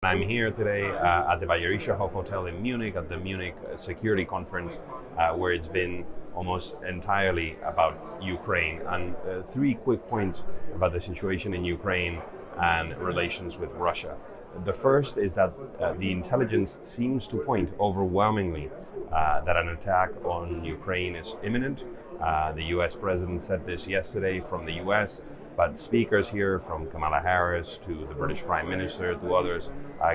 I'm here today at the Bayerischer Hotel in Munich at the Munich Security Conference, where it's been almost entirely about Ukraine. And three quick points about the situation in Ukraine and relations with Russia. The first is that the intelligence seems to point overwhelmingly that an attack on Ukraine is imminent. The US president said this yesterday from the US. But speakers here, from Kamala Harris to the British Prime Minister to others,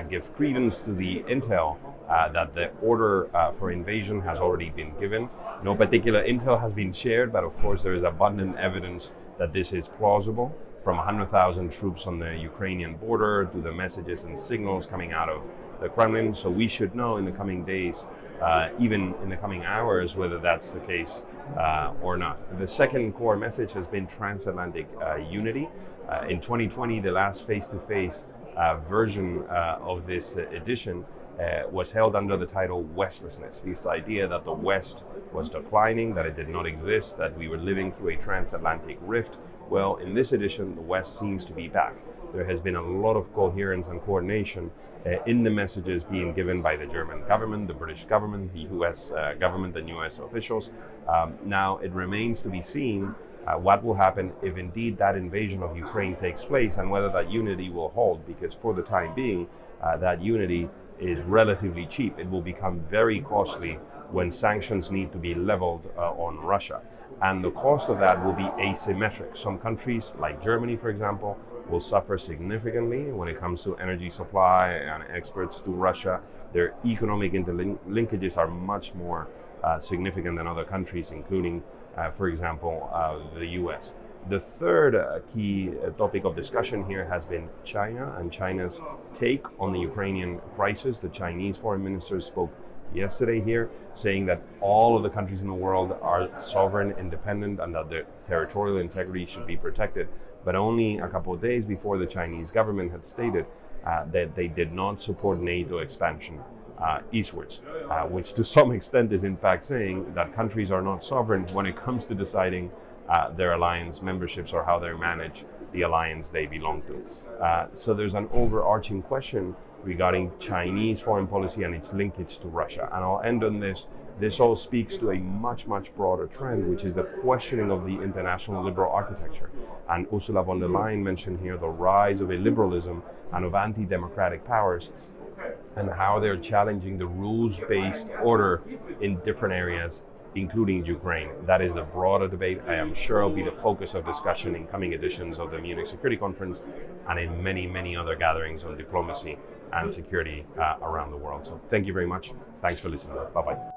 give credence to the intel that the order for invasion has already been given. No particular intel has been shared, but of course there is abundant evidence that this is plausible, from 100,000 troops on the Ukrainian border to the messages and signals coming out of the Kremlin. So we should know in the coming days, even in the coming hours, whether that's the case or not. The second core message has been transatlantic unity. In 2020, the last face-to-face version of this edition was held under the title Westlessness, this idea that the West was declining, that it did not exist, that we were living through a transatlantic rift. Well, in this edition, the West seems to be back. There has been a lot of coherence and coordination in the messages being given by the German government, the British government, the US government, and US officials. Now, it remains to be seen what will happen if indeed that invasion of Ukraine takes place and whether that unity will hold, because for the time being, that unity is relatively cheap. It will become very costly when sanctions need to be leveled on Russia. And the cost of that will be asymmetric. Some countries, like Germany, for example, will suffer significantly when it comes to energy supply and exports to Russia. Their economic interlinkages are much more significant than other countries, including, for example, the US. The third key topic of discussion here has been China and China's take on the Ukrainian crisis. The Chinese foreign minister spoke yesterday here, saying that all of the countries in the world are sovereign, independent, and that their territorial integrity should be protected. But only a couple of days before, the Chinese government had stated that they did not support NATO expansion eastwards, which to some extent is in fact saying that countries are not sovereign when it comes to deciding their alliance memberships or how they manage the alliance they belong to. So there's an overarching question regarding Chinese foreign policy and its linkage to Russia. And I'll end on this. This all speaks to a much broader trend, which is the questioning of the international liberal architecture. And Ursula von der Leyen mentioned here the rise of illiberalism and of anti-democratic powers, and how they're challenging the rules-based order in different areas, including Ukraine. That is a broader debate. I am sure will be the focus of discussion in coming editions of the Munich Security Conference and in many other gatherings on diplomacy and security around the world. So thank you very much. Thanks for listening. Bye-bye.